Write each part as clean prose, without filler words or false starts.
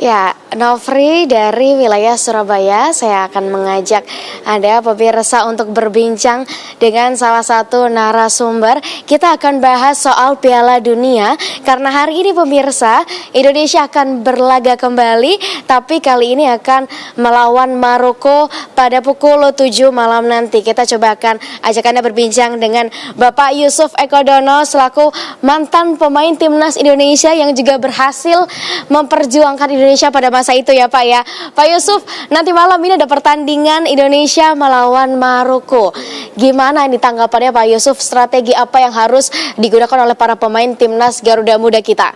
Ya, Nofri dari wilayah Surabaya, saya akan mengajak Anda pemirsa untuk berbincang dengan salah satu narasumber. Kita akan bahas soal Piala Dunia, karena hari ini pemirsa, Indonesia akan berlaga kembali, tapi kali ini akan melawan Maroko pada pukul 7 malam nanti. Kita coba akan ajak Anda berbincang dengan Bapak Yusuf Ekodono selaku mantan pemain timnas Indonesia yang juga berhasil memperjuangkan Indonesia pada masa itu ya Pak ya. Pak Yusuf, nanti malam ini ada pertandingan Indonesia melawan Maroko. Gimana ini tanggapannya Pak Yusuf? Strategi apa yang harus digunakan oleh para pemain timnas Garuda Muda kita?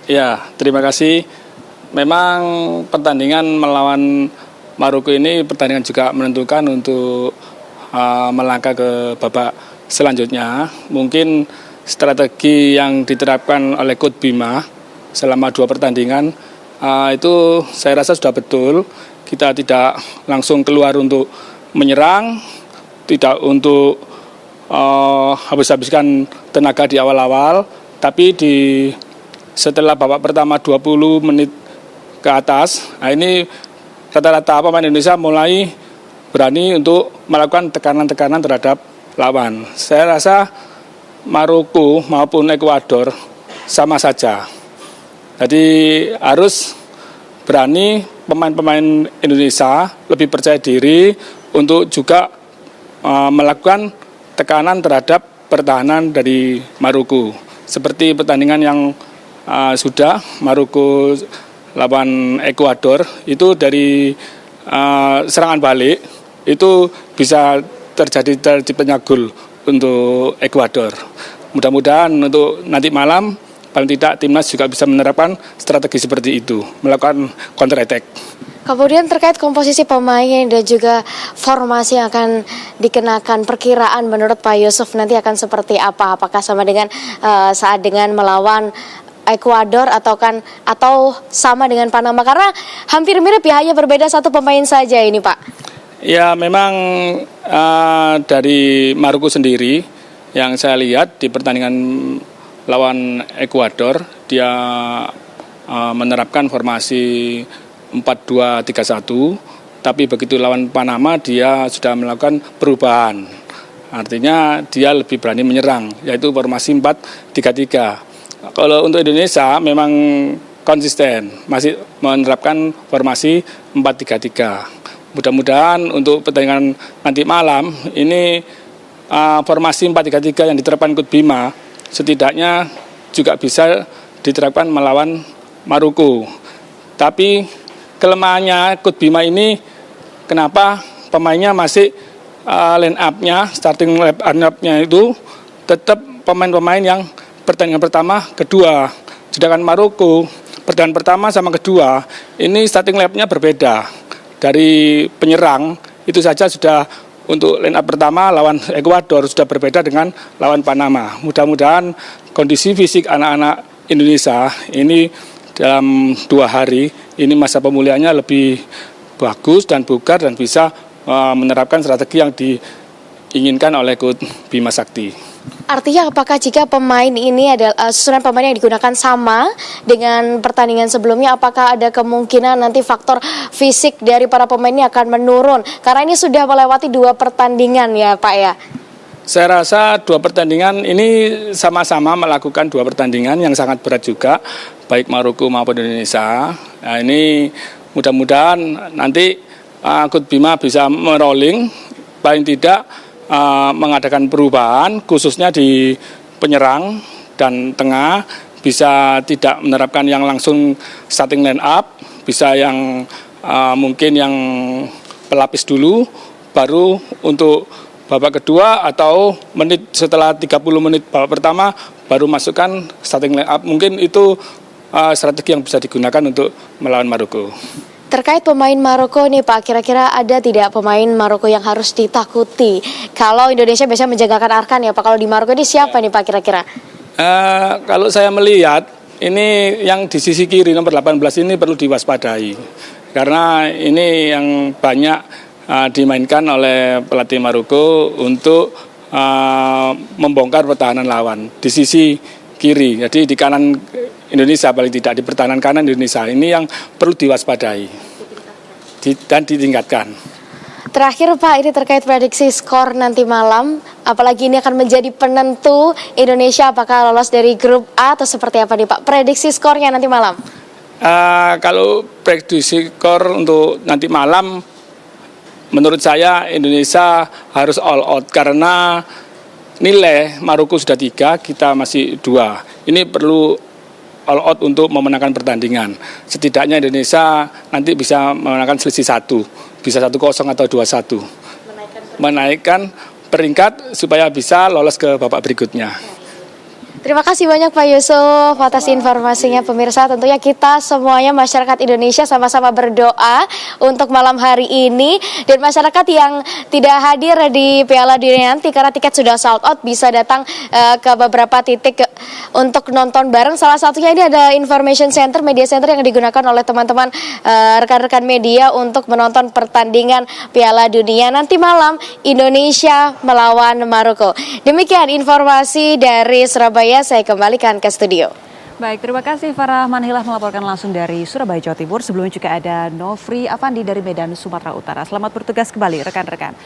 Ya, terima kasih. Memang pertandingan melawan Maroko ini pertandingan juga menentukan untuk melangkah ke babak selanjutnya. Mungkin strategi yang diterapkan oleh Coach Bima selama 2 pertandingan itu saya rasa sudah betul. Kita tidak langsung keluar untuk menyerang, tidak untuk habis-habiskan tenaga di awal-awal, tapi setelah babak pertama 20 menit ke atas, ini rata-rata pemain Indonesia mulai berani untuk melakukan tekanan-tekanan terhadap lawan. Saya rasa Maroko maupun Ekuador sama saja. Jadi harus berani pemain-pemain Indonesia lebih percaya diri untuk juga melakukan tekanan terhadap pertahanan dari Maroko. Seperti pertandingan yang sudah Maroko lawan Ekuador, itu dari serangan balik itu bisa terciptanya gol untuk Ekuador. Mudah-mudahan untuk nanti malam paling tidak timnas juga bisa menerapkan strategi seperti itu, melakukan counter attack. Kemudian terkait komposisi pemain dan juga formasi yang akan dikenakan, perkiraan menurut Pak Yusuf nanti akan seperti apa? Apakah sama dengan saat dengan melawan Ekuador atau sama dengan Panama? Karena hampir mirip ya, hanya berbeda 1 pemain saja ini Pak. Ya, memang dari Maroko sendiri yang saya lihat di pertandingan lawan Ekuador, dia menerapkan formasi 4-2-3-1, tapi begitu lawan Panama dia sudah melakukan perubahan. Artinya dia lebih berani menyerang, yaitu formasi 4-3-3. Kalau untuk Indonesia memang konsisten, masih menerapkan formasi 4-3-3. Mudah-mudahan untuk pertandingan nanti malam ini formasi 4-3-3 yang diterapkan Coach Bima setidaknya juga bisa diterapkan melawan Maroko. Tapi kelemahannya Coach Bima ini, kenapa pemainnya masih line up-nya, starting line up-nya itu tetap pemain-pemain yang pertandingan pertama, kedua. Sedangkan Maroko pertandingan pertama sama kedua ini starting line up-nya berbeda. Dari penyerang itu saja sudah untuk line up pertama lawan Ekuador sudah berbeda dengan lawan Panama. Mudah-mudahan kondisi fisik anak-anak Indonesia ini dalam 2 hari ini masa pemulihannya lebih bagus dan bugar dan bisa menerapkan strategi yang diinginkan oleh Coach Bima Sakti. Artinya apakah jika pemain ini adalah susunan pemain yang digunakan sama dengan pertandingan sebelumnya, apakah ada kemungkinan nanti faktor fisik dari para pemain ini akan menurun? Karena ini sudah melewati 2 pertandingan ya Pak ya. Saya rasa 2 pertandingan ini sama-sama melakukan 2 pertandingan yang sangat berat juga, baik Maroko maupun Indonesia. Nah, ini mudah-mudahan nanti Coach Bima bisa merolling, paling tidak mengadakan perubahan khususnya di penyerang dan tengah, bisa tidak menerapkan yang langsung starting line up, bisa yang mungkin yang pelapis dulu, baru untuk babak kedua atau setelah 30 menit babak pertama baru masukkan starting line up. Mungkin itu strategi yang bisa digunakan untuk melawan Maroko. Terkait pemain Maroko nih Pak, kira-kira ada tidak pemain Maroko yang harus ditakuti? Kalau Indonesia biasanya menjagakan Arkan ya Pak, kalau di Maroko ini siapa nih Pak kira-kira? Kalau saya melihat ini yang di sisi kiri nomor 18 ini perlu diwaspadai. Karena ini yang banyak dimainkan oleh pelatih Maroko untuk membongkar pertahanan lawan. Di sisi kiri. Jadi di kanan Indonesia paling tidak, di pertahanan kanan Indonesia ini yang perlu diwaspadai dan ditingkatkan. Terakhir Pak, ini terkait prediksi skor nanti malam, apalagi ini akan menjadi penentu Indonesia apakah lolos dari grup A atau seperti apa nih Pak? Prediksi skornya nanti malam? Kalau prediksi skor untuk nanti malam, menurut saya Indonesia harus all out karena nilai Maroko sudah 3, kita masih 2. Ini perlu all out untuk memenangkan pertandingan. Setidaknya Indonesia nanti bisa memenangkan selisih 1, bisa 1-0 atau 2-1. Menaikkan peringkat supaya bisa lolos ke babak berikutnya. Terima kasih banyak Pak Yusuf atas informasinya pemirsa. Tentunya kita semuanya masyarakat Indonesia sama-sama berdoa untuk malam hari ini. Dan masyarakat yang tidak hadir di Piala Dunia nanti karena tiket sudah sold out bisa datang ke beberapa titik untuk nonton bareng. Salah satunya ini ada information center, media center yang digunakan oleh teman-teman rekan-rekan media untuk menonton pertandingan Piala Dunia nanti malam Indonesia melawan Maroko. Demikian informasi dari Surabaya. Saya kembalikan ke studio. Baik, terima kasih Farah Manhilah melaporkan langsung dari Surabaya, Jawa Timur. Sebelumnya juga ada Nofri Afandi dari Medan, Sumatera Utara. Selamat bertugas kembali rekan-rekan.